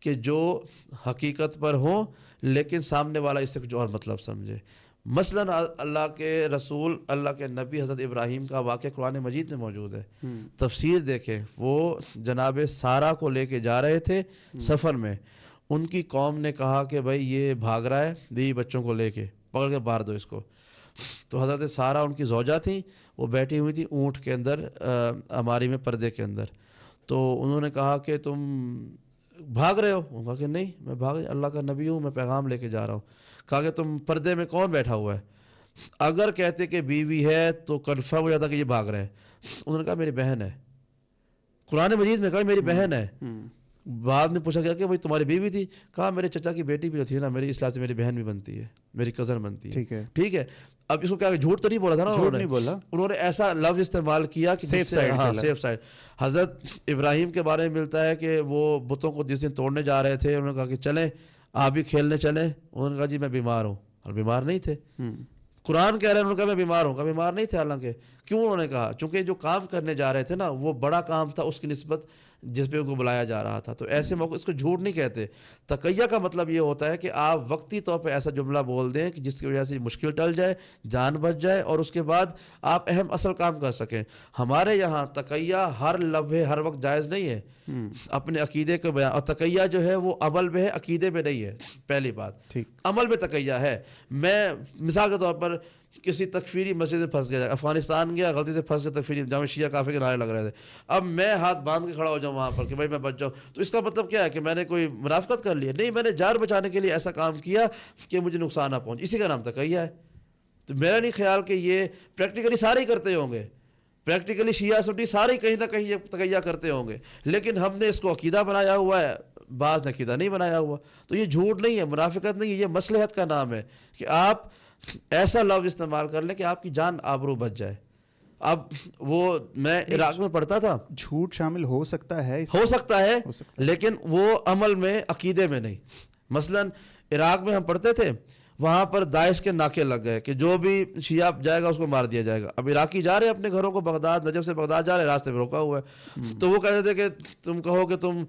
کہ جو حقیقت پر ہوں لیکن سامنے والا اس سے کچھ اور مطلب سمجھے. مثلاً اللہ کے رسول, اللہ کے نبی حضرت ابراہیم کا واقعہ قرآن مجید میں موجود ہے. تفسیر دیکھیں, وہ جناب سارہ کو لے کے جا رہے تھے سفر میں, ان کی قوم نے کہا کہ بھائی یہ بھاگ رہا ہے, بیوی بچوں کو لے کے, پکڑ کے مار دو اس کو. تو حضرت سارہ ان کی زوجہ تھیں, وہ بیٹھی ہوئی تھی اونٹ کے اندر, ہماری میں پردے کے اندر. تو انہوں نے کہا کہ تم بھاگ رہے ہو؟ انہوں نے کہا کہ نہیں میں اللہ کا نبی ہوں, میں پیغام لے کے جا رہا ہوں. کہا کہ تم پردے میں کون بیٹھا ہوا ہے؟ اگر کہتے کہ بیوی ہے تو کنفرم ہو جاتا کہ یہ بھاگ رہے ہیں. انہوں نے کہا میری بہن ہے. قرآن مجید میں کہا میری بہن ہے. بعد میں پوچھا گیا کہ بھائی تمہاری بیوی تھی؟ کہا میرے چچا کی بیٹی بھی تھی نا, میری اصلاح سے میری بہن بھی بنتی ہے, میری کزن بنتی ہے. ٹھیک ہے. اب اس کو کیا جھوٹ تو نہیں بولا تھا نا, جھوٹ نہیں بولا, انہوں نے ایسا لفظ استعمال کیا کہ سیف سائڈ. حضرت ابراہیم کے بارے میں ملتا ہے کہ وہ بتوں کو جس دن توڑنے جا رہے تھے, انہوں نے کہا کہ چلیں آپ بھی کھیلنے چلیں. انہوں نے کہا جی میں بیمار ہوں, اور بیمار نہیں تھے. قرآن کہہ رہے ہیں, انہوں نے کہا میں بیمار ہوں, کہا بیمار نہیں تھے. حالانکہ کیوں انہوں نے کہا, چونکہ جو کام کرنے جا رہے تھے نا وہ بڑا کام تھا اس کی نسبت جس پہ ان کو بلایا جا رہا تھا. تو ایسے موقع اس کو جھوٹ نہیں کہتے. تقیہ کا مطلب یہ ہوتا ہے کہ آپ وقتی طور پہ ایسا جملہ بول دیں کہ جس کی وجہ سے مشکل ٹل جائے, جان بچ جائے, اور اس کے بعد آپ اہم اصل کام کر سکیں. ہمارے یہاں تقیہ ہر لمحے ہر وقت جائز نہیں ہے. اپنے عقیدے کو بیان, اور تقیہ جو ہے وہ عمل میں ہے, عقیدے میں نہیں ہے. پہلی بات, عمل میں تقیہ ہے. میں مثال کے طور پر کسی تکفیری مسجد میں پھنس گیا, افغانستان گیا, غلطی سے پھنس گیا تکفیری جہاں شیعہ کافر کے نعرے لگ رہے تھے. اب میں ہاتھ باندھ کے کھڑا ہو جاؤں وہاں پر کہ بھائی میں بچ جاؤں, تو اس کا مطلب کیا ہے کہ میں نے کوئی منافقت کر لی ہے؟ نہیں, میں نے جان بچانے کے لیے ایسا کام کیا کہ مجھے نقصان نہ پہنچے. اسی کا نام تقیہ ہے. تو میرا نہیں خیال کہ یہ پریکٹیکلی سارے ہی کرتے ہوں گے, پریکٹیکلی شیعہ سنی سارے کہیں نہ کہیں یہ تقیہ کرتے ہوں گے, لیکن ہم نے اس کو عقیدہ بنایا ہوا ہے, بعض نے عقیدہ نہیں بنایا ہوا. تو یہ جھوٹ نہیں ہے, منافقت نہیں ہے, یہ مصلحت کا نام ہے کہ آپ ایسا لفظ استعمال کر لیں کہ آپ کی جان آبرو بچ جائے. اب وہ میں عراق میں پڑھتا تھا, جھوٹ شامل ہو سکتا ہے, ہو سکتا ہے, لیکن وہ عمل میں عقیدے میں نہیں. مثلا عراق میں ہم پڑھتے تھے, وہاں پر داعش کے ناکے لگ گئے کہ جو بھی شیعہ جائے گا اس کو مار دیا جائے گا. اب عراقی جا رہے ہیں اپنے گھروں کو, بغداد, نجف سے بغداد جا رہے ہیں, راستے میں روکا ہوا ہے. تو وہ کہتے تھے کہ تم کہو کہ تم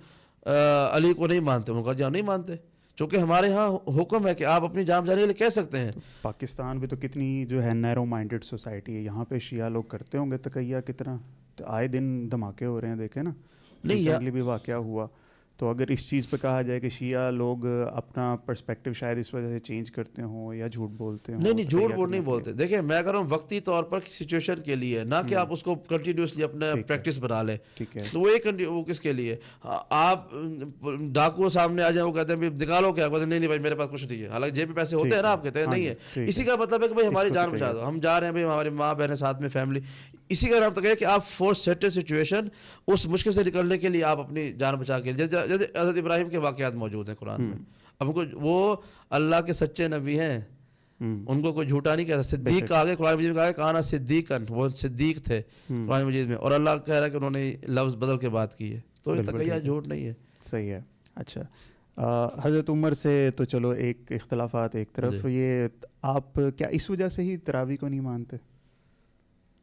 علی کو نہیں مانتے. انہوں نے کہا جہاں نہیں مانتے, چونکہ ہمارے ہاں حکم ہے کہ آپ اپنی جان بچانے کے لیے کہہ سکتے ہیں. پاکستان بھی تو کتنی جو ہے نیرو مائنڈڈ سوسائٹی ہے, یہاں پہ شیعہ لوگ کرتے ہوں گے تقیہ کتنا, تو آئے دن دھماکے ہو رہے ہیں, دیکھیں نا, ریسنٹلی بھی واقعہ ہوا. تو اگر اس چیز پہ کہا جائے کہ شیعہ لوگ اپنا پرسپیکٹو شاید اس وجہ سے چینج کرتے ہوں یا جھوٹ بولتے ہوں, نہیں جھوٹ بول نہیں بولتے. دیکھیں میں کہہ رہا ہوں وقتی طور پر سچویشن کے لیے, نہ کہ آپ اس کو کنٹینیوسلی اپنا پریکٹس بنا لیں. ٹھیک ہے, تو وہ کس کے لیے؟ آپ ڈاکو سامنے آ جائیں, وہ کہتے ہیں نکالو کیا, کہتے ہیں نہیں بھائی میرے پاس کچھ نہیں ہے, حالانکہ جیب میں پیسے ہوتے ہیں نا, آپ کہتے ہیں نہیں ہے. اسی کا مطلب ہے کہ بھائی ہماری جان بچا دو, ہم جا رہے ہیں بھائی, ہماری ماں بہنیں ساتھ میں, فیملی. اسی کا نام تک ہے کہ آپ فورس سیٹ سچویشن, اس مشکل سے نکلنے کے لیے آپ اپنی جان بچا کے, جیسے حضرت ابراہیم کے واقعات موجود ہیں قرآن میں. اب وہ اللہ کے سچے نبی ہیں, ان کو کوئی جھوٹا نہیں کہتا. صدیق کا آگے قرآن مجید میں کہا ہے کانا صدیقن, وہ صدیق تھے قرآن مجید میں, اور اللہ کہہ رہا ہے کہ انہوں نے لفظ بدل کے بات کی ہے, تو یہ تقیہ جھوٹ نہیں ہے. صحیح ہے. اچھا حضرت عمر سے تو چلو ایک اختلافات ایک طرف, یہ آپ کیا اس وجہ سے ہی تراویح کو نہیں مانتے؟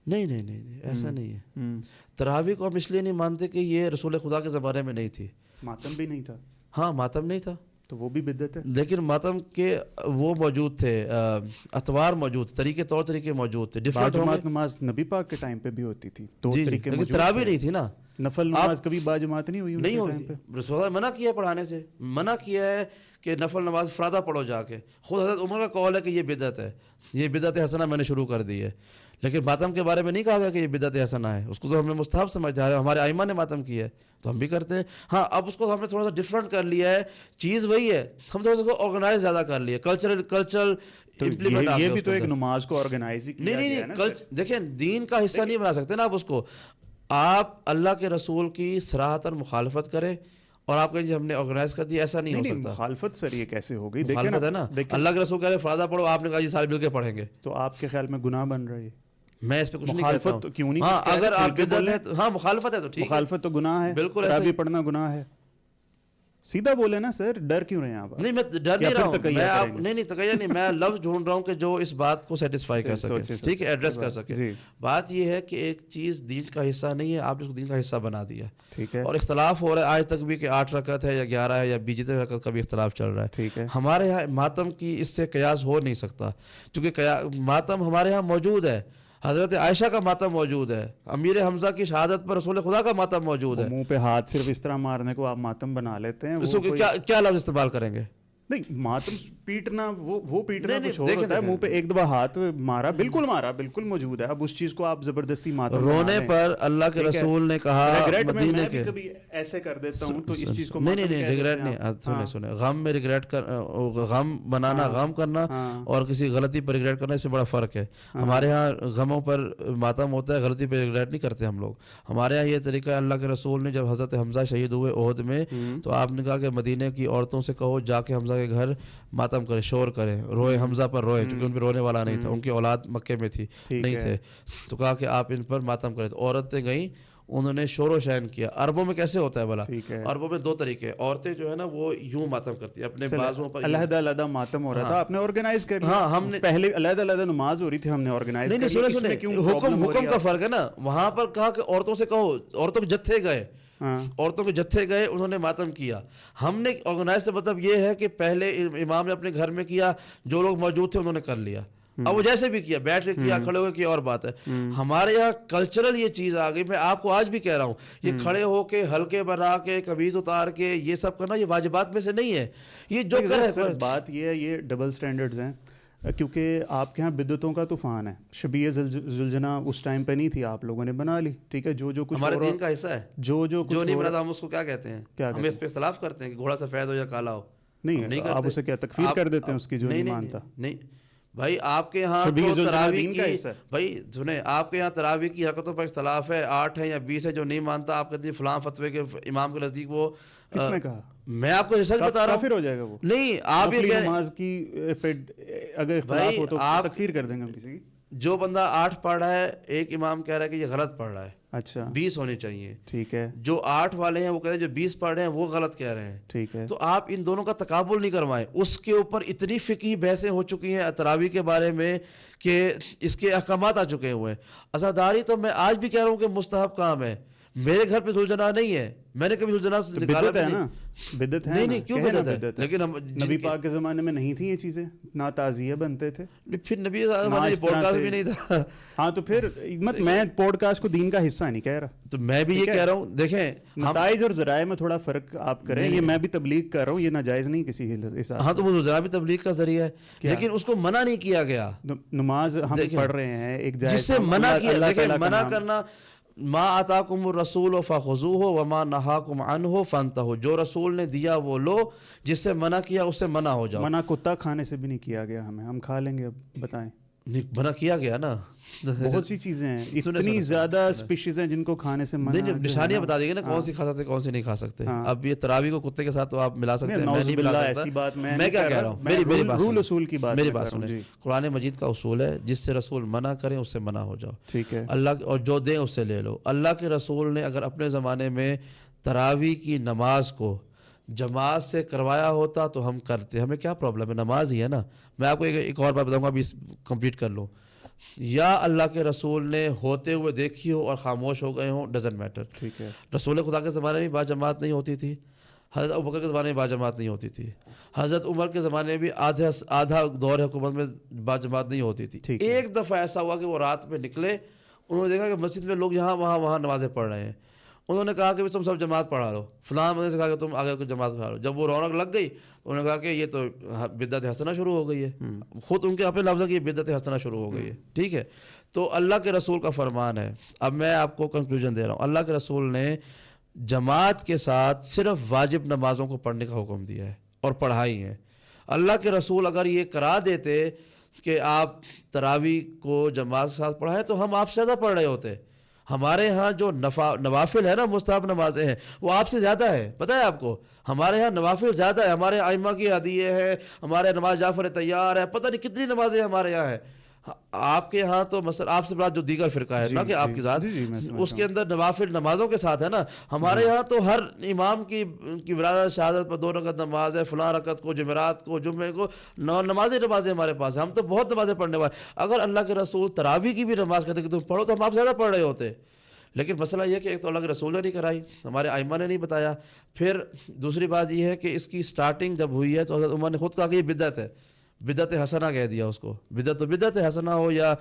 نہیں ایسا نہیں ہے. تراویح کو ہم اس لیے نہیں مانتے کہ یہ رسول خدا کے زمانے میں نہیں تھی. ماتم بھی نہیں تھا. ہاں ماتم نہیں تھا تو وہ بھی بدعت ہے. لیکن ماتم کے وہ موجود تھے, اتوار موجود, طریقے طور طریقے موجود تھے. باجماعت نماز نبی پاک کے ٹائم پہ بھی ہوتی تھی, تو طریقے لیکن تراویح نہیں تھی نا. نفل نماز کبھی باجماعت نہیں ہوئی نہیں ہوئی. رسول اللہ منع کیا ہے پڑھانے سے, منع کیا ہے کہ نفل نماز فرادہ پڑھو جا کے. خود حضرت عمر کا قول ہے کہ یہ بدعت ہے, یہ بدعت حسنہ میں نے شروع کر دی ہے. لیکن ماتم کے بارے میں نہیں کہا گیا کہ یہ بدعت حسنہ ہے, اس کو تو ہم نے مستحب سمجھا ہے. ہمارے ائمہ نے ماتم کیا ہے تو ہم بھی کرتے ہیں. ہاں اب اس کو ہم نے تھوڑا سا ڈفرینٹ کر لیا ہے, چیز وہی ہے, ہم تھوڑا سا آرگنائز زیادہ کر لیا, کلچرل امپلیمنٹ. یہ بھی تو ایک نماز کو آرگنائز کیا گیا ہے نا. دیکھیں دین کا حصہ نہیں بنا سکتے نا آپ اس کو. آپ اللہ کے رسول کی صراحتاً مخالفت کریں اور آپ کہیں جی ہم نے آرگنائز کر دیا, ایسا نہیں ہو سکتا. مخالفت سر یہ کیسے ہو گئی؟ مخالفت ہے نا, اللہ کے رسول کہہ رہے فرادہ پڑھو, آپ نے کہا جی سارے مل کے پڑھیں گے, تو آپ کے خیال میں گناہ بن رہا ہے. میں اس پہ کچھ نہیں کہتا ہوں. کیوں نہیں؟ ہاں اگر آپ بدعت ہے, ہاں مخالفت ہے تو ٹھیک ہے, مخالفت تو گناہ ہے, بالکل تراویح پڑھنا گناہ ہے. سیدھا بولے نا سر, ڈر کیوں رہے ہیں آپ؟ نہیں میں ڈر نہیں رہا ہوں, میں نہیں تقیہ نہیں, میں لفظ ڈھونڈ رہا ہوں کہ جو اس بات کو سیٹسفائی کر سکے, ٹھیک ہے, ایڈریس کر سکے. بات یہ ہے کہ ایک چیز دین کا حصہ نہیں ہے, آپ نے اس کو دین کا حصہ بنا دیا, ٹھیک ہے, اور اختلاف ہو رہا ہے آج تک بھی کہ 8 رکعت ہے یا 11 ہے یا 20 رکعت کا بھی اختلاف چل رہا ہے. ٹھیک ہے, ہمارے یہاں ماتم کی اس سے قیاس ہو نہیں سکتا, کیونکہ ماتم ہمارے یہاں موجود ہے. حضرت عائشہ کا ماتم موجود ہے, امیر حمزہ کی شہادت پر رسول خدا کا ماتم موجود ہے. منہ پہ ہاتھ صرف اس طرح مارنے کو آپ ماتم بنا لیتے ہیں, اس کو کیا لفظ استعمال کریں گے؟ نہیں, ماتم پیٹنا وہ پیٹنا کچھ اور ہوتا ہے. منہ پہ ایک دفعہ ہاتھ مارا, بالکل موجود ہے. اب اس چیز کو آپ زبردستی ماتم رونے پر اللہ کے رسول نے کہا مدینے کے, کبھی ایسے کر دیتا ہوں تو اس چیز کو نہیں ریگریٹ نہیں, سنیں غم میں ریگریٹ کر, غم بنانا, غم کرنا اور کسی غلطی پر ریگریٹ کرنا, اس میں بڑا فرق ہے. ہمارے ہاں غموں پر ماتم ہوتا ہے, غلطی پہ ریگریٹ نہیں کرتے ہم لوگ. ہمارے یہاں یہ طریقہ ہے, اللہ کے رسول نے جب حضرت حمزہ شہید ہوئے احد میں, تو آپ نے کہا کہ مدینے کی عورتوں سے کہو جا کے حمزہ کے گھر ماتم کرے, شور کرے, روئے, حمزہ پر روئے, کیونکہ ان پہ رونے والا نہیں تھا, ان کی اولاد مکے میں تھی, نہیں تھے. تو کہا کہ آپ ان پر ماتم کریں. تو عورتیں گئیں, انہوں نے شور و شین کیا. عربوں میں کیسے ہوتا ہے بھلا؟ عربوں میں 2 طریقے, عورتیں جو ہے نا وہ یوں ماتم کرتی ہیں اپنے بازوؤں پر, علیحدہ ماتم ہو رہا تھا, آپ نے آرگنائز کر لیا. ہاں ہم نے پہلے علیحدہ نماز ہو رہی تھی, ہم نے آرگنائز کر لیا. نہیں, حکم کا فرق ہے نا. وہاں پر کہا کہ عورتوں سے کہو, عورتوں کے جتھے گئے, عورتوں کے جتھے گئے, انہوں نے ماتم کیا. ہم نے آرگنائز سے مطلب یہ ہے کہ پہلے امام نے اپنے گھر میں کیا, جو لوگ موجود تھے انہوں نے کر لیا. اب وہ جیسے بھی کیا, بیٹھ کے کیا, کھڑے ہوئے کیا, اور بات ہے. ہمارے یہاں کلچرل یہ چیز آ گئی. میں آپ کو آج بھی کہہ رہا ہوں, یہ کھڑے ہو کے ہلکے بنا کے قمیض اتار کے یہ سب کرنا, یہ واجبات میں سے نہیں ہے. یہ جو کرے, بات یہ ہے, یہ ڈبل سٹینڈرڈز ہیں, کیونکہ آپ کے ہاں بدعتوں کا طوفان ہے. شبیہ زلجنا اس ٹائم پہ نہیں تھی, آپ لوگوں نے بنا لی, ٹھیک ہے. جو کچھ ہمارے دین کا حصہ ہے, جو نہیں بنا ہم اس کو کیا کہتے ہیں, ہم اس پہ اختلاف کرتے ہیں کہ گھوڑا سفید ہو یا کالا ہو. نہیں, آپ اسے کیا تکفیر کر دیتے ہیں اس کی جو نہیں مانتا. نہیں بھائی, آپ کے یہاں تراویح کی, بھائی سنیں, آپ کے یہاں تراویح کی حرکتوں پر اختلاف ہے, 8 ہے یا 20 ہے, جو نہیں مانتا آپ کہتے ہیں فلاں فتوے کے امام کے نزدیک وہ. کس نے کہا؟ میں آپ کو ریسرچ بتا رہا ہوں. کافر ہو جائے گا وہ. نہیں, آپ یہ نماز کی اگر اختلاف ہو تو تکفیر کر دیں گے ہم کسی کی. جو بندہ 8 پڑھ رہا ہے, ایک امام کہہ رہا ہے کہ یہ غلط پڑھ رہا ہے, اچھا 20 ہونے چاہیے, ٹھیک ہے. جو 8 والے ہیں وہ کہہ رہے ہیں جو 20 پڑھ رہے ہیں وہ غلط کہہ رہے ہیں, ٹھیک ہے. تو آپ ان دونوں کا تقابل نہیں کروائیں. اس کے اوپر اتنی فقہی بحثیں ہو چکی ہیں تراویح کے بارے میں کہ اس کے احکامات آ چکے ہوئے ہیں. عزاداری تو میں آج بھی کہہ رہا ہوں کہ مستحب کام ہے. میرے گھر پہ ذوالجناح نہیں ہے, میں نے کبھی ذوالجناح نکالا ہے نا, بدعت ہے. نہیں کیوں بدعت ہے؟ لیکن ہم نبی پاک کے زمانے میں نہیں تھیں یہ چیزیں, نہ تعزیہ بنتے تھے. پھر نبی زمانے پوڈ کاسٹ بھی نہیں تھا. ہاں تو پھر میں پوڈ کاسٹ کو دین کا حصہ نہیں کہہ رہا, تو میں بھی یہ کہہ رہا ہوں. دیکھیں نتائج اور ذرائع میں تھوڑا فرق آپ کریں. یہ میں بھی تبلیغ کر رہا ہوں, یہ ناجائز نہیں کسی حساب. ہاں تو وہ ذرا بھی تبلیغ کا ذریعہ ہے, لیکن اس کو منع نہیں کیا گیا. نماز ہم پڑھ رہے ہیں ایک جائز, جس سے منع کیا. دیکھیں منع کرنا, ما آتاکم الرسول فخذوہ وما نہاکم عنہ فانتہوا, جو رسول نے دیا وہ لو, جس سے منع کیا اس سے منع ہو جاؤ. منع کتا کھانے سے بھی نہیں کیا گیا ہمیں, ہم کھا لیں گے. اب بتائیں. منع کیا گیا نا, بہت سی چیزیں ہیں, اتنی زیادہ اسپیشیز ہیں جن کو کھانے سے منع. نہیں نشانیاں بتا دیں گے نا کون سی کھا سکتے کون سی نہیں کھا سکتے. اب یہ تراویح کو کتے کے ساتھ تو آپ ملا سکتے ہیں, میں نہیں ملا سکتا. میں کیا کہہ رہا ہوں, میری بات رول اصول کی بات, میری بات سنیں. قرآن مجید کا اصول ہے جس سے رسول منع کریں اس سے منع ہو جاؤ, ٹھیک ہے, اللہ اور جو دیں اس سے لے لو. اللہ کے رسول نے اگر اپنے زمانے میں تراویح کی نماز کو جماعت سے کروایا ہوتا تو ہم کرتے, ہمیں کیا پرابلم ہے, نماز ہی ہے نا. میں آپ کو ایک اور بات بتاؤں گا, ابھی کمپلیٹ کر لوں. یا اللہ کے رسول نے ہوتے ہوئے دیکھی ہو اور خاموش ہو گئے ہوں, ڈزنٹ میٹر, ٹھیک ہے. رسول خدا کے زمانے میں با جماعت نہیں ہوتی تھی, حضرت ابوبکر کے زمانے میں با جماعت نہیں ہوتی تھی, حضرت عمر کے زمانے میں بھی آدھا دور حکومت میں با جماعت نہیں ہوتی تھی. ایک دفعہ ایسا ہوا کہ وہ رات میں نکلے, انہوں نے دیکھا کہ مسجد میں لوگ یہاں وہاں نمازیں پڑھ رہے ہیں. انہوں نے کہا کہ تم سب جماعت پڑھا لو, فلاں بندے سے کہا کہ تم آگے کو جماعت پڑھا لو. جب وہ رونق لگ گئی انہوں نے کہا کہ یہ تو بدعت حسنہ شروع ہو گئی ہے. خود ان کے اپنے لفظ کہ یہ بدعت حسنہ شروع ہو گئی ہے, ٹھیک ہے. تو اللہ کے رسول کا فرمان ہے. اب میں آپ کو کنکلوژن دے رہا ہوں. اللہ کے رسول نے جماعت کے ساتھ صرف واجب نمازوں کو پڑھنے کا حکم دیا ہے اور پڑھائی ہیں. اللہ کے رسول اگر یہ کرا دیتے کہ آپ تراویح کو جماعت کے ساتھ پڑھائیں تو ہم آپ سے زیادہ پڑھ رہے ہوتے. ہمارے ہاں جو نوافل ہے نا, مستحب نمازیں ہیں, وہ آپ سے زیادہ ہے. پتہ ہے آپ کو, ہمارے ہاں نوافل زیادہ ہے. ہمارے ائمہ کی ہدیے ہے, ہمارے نماز جعفر تیار ہے, پتہ نہیں کتنی نمازیں ہمارے یہاں ہیں. آپ کے ہاں تو مثلا آپ سے بات جو دیگر فرقہ ہے نا کہ آپ کی ذات, اس کے اندر نوافل نمازوں کے ساتھ ہے نا. ہمارے یہاں تو ہر امام کی ولادت شہادت پر 2 رکعت نماز ہے, فلاں رکعت کو جمعرات کو جمعے کو نمازیں ہمارے پاس ہیں. ہم تو بہت نمازیں پڑھنے والے. اگر اللہ کے رسول تراویح کی بھی نماز کہتے کہ تم پڑھو تو ہم آپ زیادہ پڑھ رہے ہوتے. لیکن مسئلہ یہ کہ ایک تو اللہ کے رسول نے نہیں کرائی, ہمارے ائمہ نے نہیں بتایا. پھر دوسری بات یہ ہے کہ اس کی سٹارٹنگ جب ہوئی ہے تو حضرت عمر نے خود کہا کہ یہ بدعت ہے, بدعت حسنہ کہہ دیا اس کو. بدعت تو بدعت حسنہ ہو یا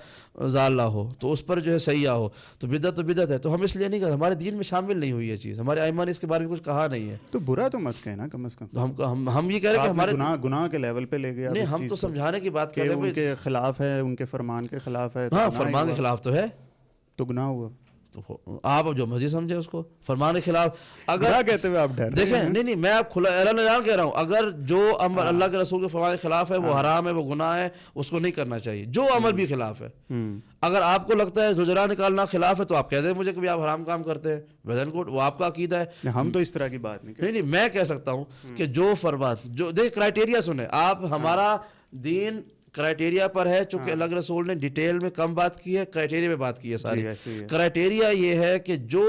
ضالہ ہو تو اس پر جو ہے سیاح ہو تو بدعت ہے. تو ہم اس لیے نہیں کرتے, ہمارے دین میں شامل نہیں ہوئی یہ چیز, ہمارے ائمہ نے اس کے بارے میں کچھ کہا نہیں ہے. تو برا تو مت کہنا کم از کم. تو ہم یہ کہہ رہے ہیں کہ ہمارے گناہ کے لیول پہ لے گئے. نہیں, ہم تو سمجھانے کی بات کر رہے ہیں, ان کے خلاف ہے, ان کے فرمان کے خلاف ہے. ہاں, فرمان کے خلاف تو ہے تو گناہ ہوا. تو آپ جو مرضی سمجھے اس کو فرمان کے خلاف. اگر کہتے ہوئے آپ ڈر دیکھیں, نہیں میں آپ کھلا اعلان کہہ رہا ہوں, اگر جو عمل اللہ کے رسول کے فرمان کے خلاف ہے وہ حرام ہے, وہ گناہ ہے, اس کو نہیں کرنا چاہیے. جو عمل بھی خلاف ہے, اگر آپ کو لگتا ہے زجرا نکالنا خلاف ہے تو آپ کہہ دیں مجھے کہ آپ حرام کام کرتے ہیں, ویزن کوٹ وہ آپ کا عقیدہ ہے. ہم تو اس طرح کی بات نہیں, میں کہہ سکتا ہوں کہ جو فرمان جو دیکھ کرائٹیریا سنیں آپ, ہمارا دین کرائٹیریا پر ہے, چونکہ اللہ کے رسول نے ڈیٹیل میں کم بات کی ہے, کرائٹیریا میں بات کی ہے ساری. کرائٹیریا یہ ہے کہ جو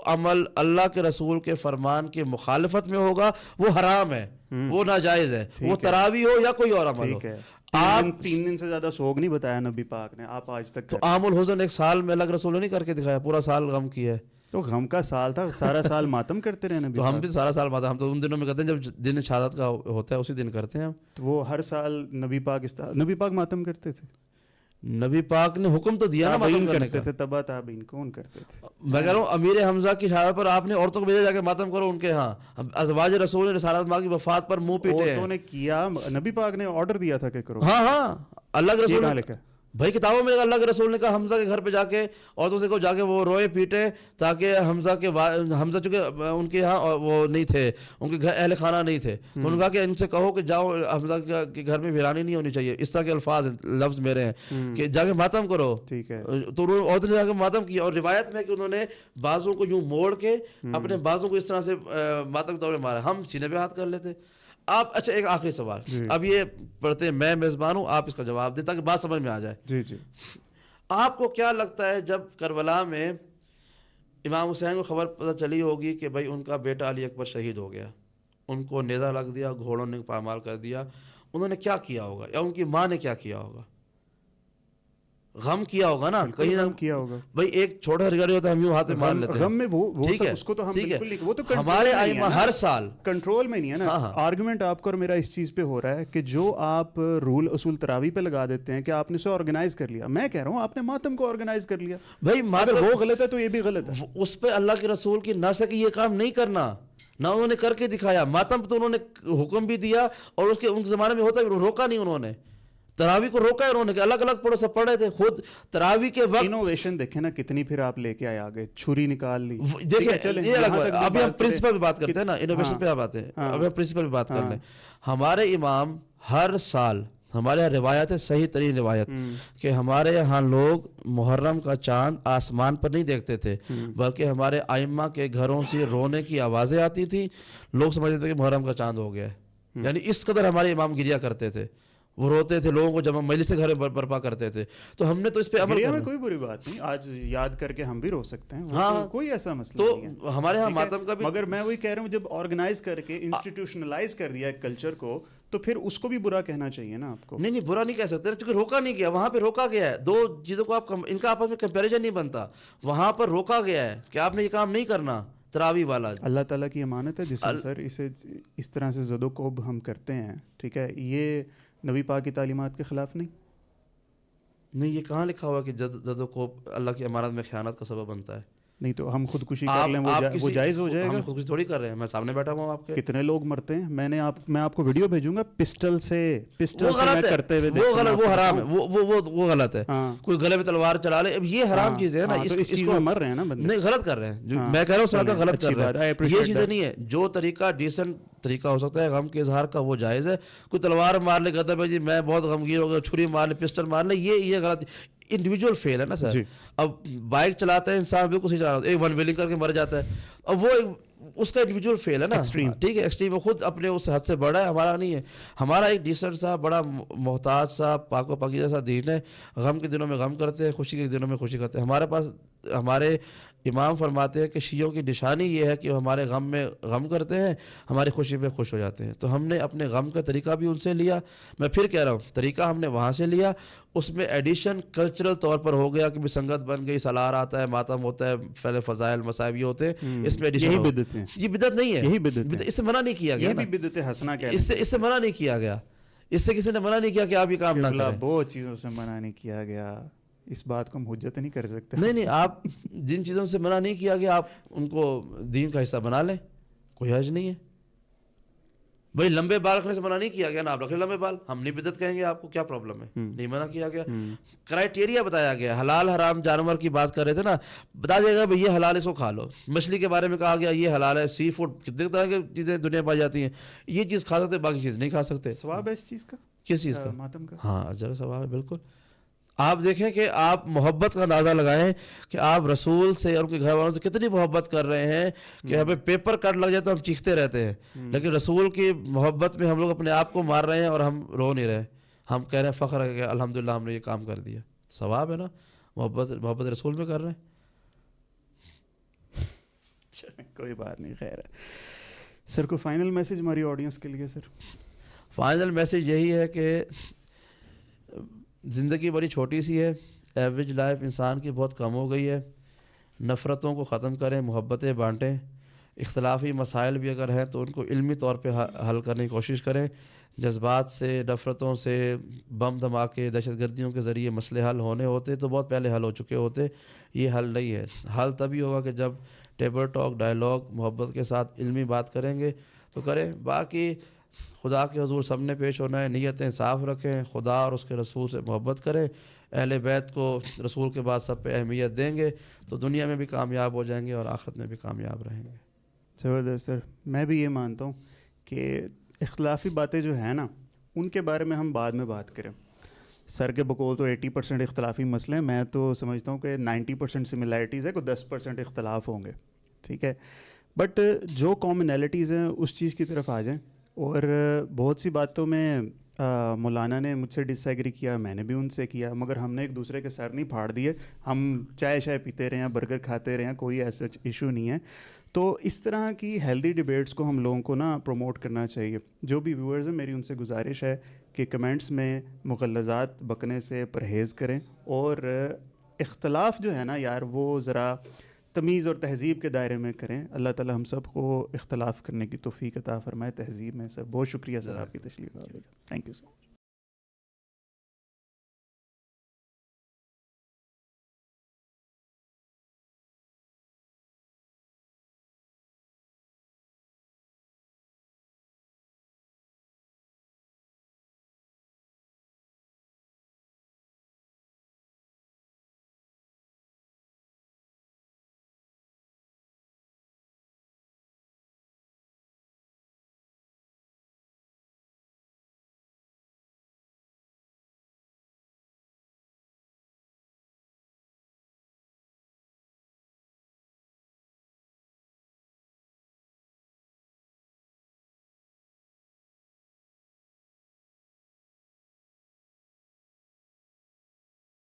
عمل اللہ کے رسول کے فرمان کے مخالفت میں ہوگا وہ حرام ہے, وہ ناجائز ہے, وہ تراویح ہو یا کوئی اور عمل ہو. آپ 3 دن سے زیادہ سوگ نہیں بتایا نبی پاک نے, آپ آج تک. تو عام الحزن 1 سال میں اللہ کے رسول نے نہیں کر کے دکھایا, پورا سال غم کیا ہے. تو غم کا سال تھا, سارا سال ماتم کرتے رہے نبی. تو ہم بھی سارا سال ماتم, ہم تو ان دنوں میں کرتے ہیں جب دن شہادت کا ہوتا ہے, اسی دن کرتے ہیں ہم. تو وہ ہر سال نبی پاک ماتم کرتے تھے. نبی پاک نے حکم تو دیا نا ماتم کرنے کا. تبا تابعین کون کرتے تھے. میں کہہ رہا ہوں امیر حمزہ کی شہادت پر آپ نے عورتوں کو بھیجا جا کے ماتم کرو ان کے ہاں. ازواج رسول نے رسالت ماں کی وفات پر منہ پیٹے ہیں. عورتوں نے کیا, نبی پاک نے آرڈر دیا تھا کہ کرو. ہاں, اللہ کے رسول نے بھائی کتابوں میں اللہ کے رسول نے کہا حمزہ کے گھر پہ جا کے عورتوں سے کو جا کے وہ روئے پیٹے تاکہ حمزہ چونکہ ان کے یہاں وہ نہیں تھے, ان کے گھر اہل خانہ نہیں تھے, تو انہوں نے کہا کہ ان سے کہو کہ جاؤ حمزہ کے گھر میں ویرانی نہیں ہونی چاہیے. اس طرح کے الفاظ لفظ میرے ہیں کہ جا کے ماتم کرو. ٹھیک ہے, تو انہوں نے عورتوں نے جا کے ماتم کیا. اور روایت میں کہ انہوں نے بازوں کو یوں موڑ کے اپنے بازوں کو اس طرح سے ماتم کے طور پہ مارا. ہم سینے پہ ہاتھ کر لیتے. آپ اچھا ایک آخری سوال, اب یہ پڑھتے ہیں, میں میزبان ہوں, آپ اس کا جواب دیں تاکہ بات سمجھ میں آ جائے. جی. آپ کو کیا لگتا ہے جب کربلا میں امام حسین کو خبر پتہ چلی ہوگی کہ بھائی ان کا بیٹا علی اکبر شہید ہو گیا, ان کو نیزہ لگ دیا, گھوڑوں نے پامال کر دیا, انہوں نے کیا کیا ہوگا یا ان کی ماں نے کیا کیا ہوگا؟ غم کیا ہوگا نا, کہیں نہ کیا ہوگا. بھائی ایک چھوٹا ہرگاری ہوتا ہے, ہم یوں ہاتھ میں مار لیتے ہیں غم میں وہ اس کو تو ہم بالکل نہیں, وہ تو ہمارے ائمہ ہر سال کنٹرول میں نہیں ہے نا. آرگومنٹ آپ کو اور میرا اس چیز پہ ہو رہا ہے کہ جو آپ رول اصول تراویح پہ لگا دیتے ہیں کہ آپ نے اسے آرگنائز کر لیا. میں کہہ رہا ہوں آپ نے ماتم کو آرگنائز کر لیا. بھائی اگر وہ غلط ہے تو یہ بھی غلط ہے. اس پہ اللہ کے رسول کی نہ سکے یہ کام نہیں کرنا, نہ انہوں نے کر کے دکھایا. ماتم تو انہوں نے حکم بھی دیا اور اس کے ان کے زمانے میں ہوتا ہے, روکا نہیں انہوں نے. تراویح کو روکا ہے انہوں نے کہ الگ الگ پڑھو, سب پڑھ رہے تھے. خود تراویح کے وقت انوویشن دیکھیں نا کتنی, پھر آپ لے کے آئے آگے, چھری نکال لی. دیکھیں یہ الگ بات, ابھی ہم پرنسپل پہ بات کرتے ہیں نا, انوویشن پہ آپ آتے ہیں, ابھی ہم پرنسپل پہ بات کر لیں. ہمارے امام ہر سال ہمارے یہاں روایت ہے, صحیح ترین روایت, کہ ہمارے یہاں لوگ محرم کا چاند آسمان پر نہیں دیکھتے تھے, بلکہ ہمارے ائمہ کے گھروں سے رونے کی آوازیں آتی تھی, لوگ سمجھتے تھے کہ محرم کا چاند ہو گیا ہے. یعنی اس قدر ہمارے امام گریا کرتے تھے, وہ روتے تھے, لوگوں کو جمع مجلس گھر میں برپا کرتے تھے. تو ہم نے تو اس پہ عمل کرنا, کوئی بری بات نہیں, آج یاد کر کے ہم بھی رو سکتے ہیں, ہاں کوئی ایسا مسئلہ نہیں ہے. تو ہمارے ہاں ماتم کا بھی, مگر میں وہی کہہ رہا ہوں, جب آرگنائز کر کے انسٹیٹیوشنلائز کر دیا ایک کلچر کو, تو پھر اس کو بھی برا کہنا چاہیے نا آپ کو. نہیں برا نہیں کہہ سکتے, کیونکہ روکا نہیں گیا, وہاں پہ روکا گیا ہے. دو چیزوں کو آپ ان کا آپس میں کمپیریزن نہیں بنتا, وہاں پر روکا گیا ہے کہ آپ نے یہ کام نہیں کرنا, تراویح والا. اللہ تعالیٰ کی امانت ہے جسے سر اسے اس طرح سے زد و کوب ہم کرتے ہیں, ٹھیک ہے, یہ نبی پاک کی تعلیمات کے خلاف نہیں. یہ کہاں لکھا ہوا کہ زد و کوب اللہ کی امانت میں خیانت کا سبب بنتا ہے؟ نہیں تو ہم خودکشی کر لیں وہ جائز ہو جائے گا. ہم خودکشی تھوڑی کر رہے ہیں, میں سامنے بیٹھا ہوا ہوں آپ کے. کتنے لوگ مرتے ہیں, میں آپ کو ویڈیو بھیجوں گا پسٹل سے میں کرتے ہوئے, وہ غلط, وہ حرام ہے, وہ غلط ہے. کوئی گلے میں تلوار چلا لے, اب یہ حرام چیز ہے نا, اس چیز میں مر رہے ہیں نا بندے. نہیں غلط کر رہے ہیں, میں کہہ رہا ہوں غلط کر رہے ہیں, یہ چیزیں نہیں ہے. جو طریقہ ڈیسنٹ طریقہ ہو سکتا ہے غم کے اظہار کا, وہ جائز ہے. کوئی تلوار مار لے, کہتا ہے جی میں بہت غمگین ہو گیا, چھری مار لے, پسٹل مار لے, یہ غلط انڈیویجول فیل ہے نا سر. اب بائک چلاتا ہے انسان, بالکل صحیح چلا رہا ہے, ایک ون ویلنگ کر کے مر جاتا ہے, اب وہ اس کا انڈیویجول فیل ہے نا, ٹھیک ہے, ایکسٹریم ہے, خود اپنے اس حد سے بڑا ہے, ہمارا نہیں ہے. ہمارا ایک ڈیسنٹ سا, بڑا محتاط سا, پاک و پاکیزہ سا دین ہے. غم کے دنوں میں غم کرتے ہیں, خوشی کے دنوں میں خوشی کرتے ہیں. ہمارے پاس ہمارے امام فرماتے ہیں کہ شیعوں کی نشانی یہ ہے کہ وہ ہمارے غم میں غم کرتے ہیں, ہماری خوشی میں خوش ہو جاتے ہیں. تو ہم نے اپنے غم کا طریقہ بھی ان سے لیا. میں پھر کہہ رہا ہوں, طریقہ ہم نے وہاں سے لیا, اس میں ایڈیشن کلچرل طور پر ہو گیا کہ بھی سنگت بن گئی, سالار آتا ہے, ماتم ہوتا ہے, پہلے فضائل مصائب یہ ہوتے ہیں, اس میں ایڈیشن. یہی بدعت ہے, یہ بدعت نہیں ہے, یہی بدعت ہے, اس سے منع نہیں کیا گیا, یہ بھی بدعت حسنہ کہہ اس سے منع نہیں کیا گیا, اس سے کسی نے منع نہیں کیا کہ آپ یہ کام نہ کریں. بہت چیزوں سے منع نہیں کیا گیا, اس بات کو ہم حجت نہیں کر سکتے. نہیں آپ جن چیزوں سے منع نہیں کیا گیا, آپ ان کو دین کا حصہ بنا لیں, کوئی حرج نہیں ہے. بھائی لمبے بال رکھنے سے منع نہیں کیا گیا نا, آپ رکھ لیں لمبے بال, ہم نہیں بدعت کہیں گے آپ کو, کیا پرابلم ہے, نہیں منع کیا گیا. کرائٹیریا بتایا گیا, حلال حرام جانور کی بات کر رہے تھے نا, بتا دیا گیا بھائی یہ حلال ہے, اس کو کھا لو. مچھلی کے بارے میں کہا گیا یہ حلال ہے, سی فوڈ کتنے طرح کی چیزیں دنیا پائی جاتی ہیں, یہ چیز کھا سکتے, باقی چیز نہیں کھا سکتے. ثواب ہے اس چیز کا, کس چیز کا, ماتم کا, ہاں اجر ثواب ہے بالکل. آپ دیکھیں کہ آپ محبت کا اندازہ لگائیں کہ آپ رسول سے اور ان کے گھر والوں سے کتنی محبت کر رہے ہیں کہ ہمیں پیپر کٹ لگ جائے تو ہم چیختے رہتے ہیں, لیکن رسول کی محبت میں ہم لوگ اپنے آپ کو مار رہے ہیں اور ہم رو نہیں رہے. ہم کہہ رہے ہیں فخر ہے کہ الحمدللہ ہم نے یہ کام کر دیا. ثواب ہے نا, محبت رسول میں کر رہے ہیں. کوئی بات نہیں, خیر ہے. سر کو فائنل میسج ہماری آڈینس کے لیے. سر فائنل میسج یہی ہے کہ زندگی بڑی چھوٹی سی ہے, ایوریج لائف انسان کی بہت کم ہو گئی ہے. نفرتوں کو ختم کریں, محبتیں بانٹیں, اختلافی مسائل بھی اگر ہیں تو ان کو علمی طور پہ حل کرنے کی کوشش کریں. جذبات سے, نفرتوں سے, بم دھماکے, دہشت گردیوں کے ذریعے مسئلے حل ہونے ہوتے تو بہت پہلے حل ہو چکے ہوتے. یہ حل نہیں ہے. حل تبھی ہوگا کہ جب ٹیبل ٹاک, ڈائلاگ, محبت کے ساتھ علمی بات کریں گے تو کریں. باقی خدا کے حضور سب نے پیش ہونا ہے, نیتیں صاف رکھیں, خدا اور اس کے رسول سے محبت کریں, اہل بیت کو رسول کے بعد سب پہ اہمیت دیں گے تو دنیا میں بھی کامیاب ہو جائیں گے اور آخرت میں بھی کامیاب رہیں گے. زبردست سر. میں بھی یہ مانتا ہوں کہ اختلافی باتیں جو ہیں نا ان کے بارے میں ہم بعد میں بات کریں. سر کے بقول تو 80% اختلافی مسئلے ہیں, میں تو سمجھتا ہوں کہ 90% سملیرٹیز ہے, کوئی 10% اختلاف ہوں گے, ٹھیک ہے. بٹ جو کامنالٹیز ہیں اس چیز کی طرف آ جائیں. اور بہت سی باتوں میں مولانا نے مجھ سے ڈس ایگری کیا, میں نے بھی ان سے کیا, مگر ہم نے ایک دوسرے کے سر نہیں پھاڑ دیے. ہم چائے پیتے رہے ہیں, برگر کھاتے رہے ہیں, کوئی ایسا ایشو نہیں ہے. تو اس طرح کی ہیلدی ڈیبیٹس کو ہم لوگوں کو نا پروموٹ کرنا چاہیے. جو بھی ویورز ہیں میری ان سے گزارش ہے کہ کمنٹس میں مغلظات بکنے سے پرہیز کریں, اور اختلاف جو ہے نا یار وہ ذرا تمیز اور تہذیب کے دائرے میں کریں. اللہ تعالی ہم سب کو اختلاف کرنے کی توفیق عطا فرمائے تہذیب میں. سر بہت شکریہ سر آپ کی تشریف. Thank you sir.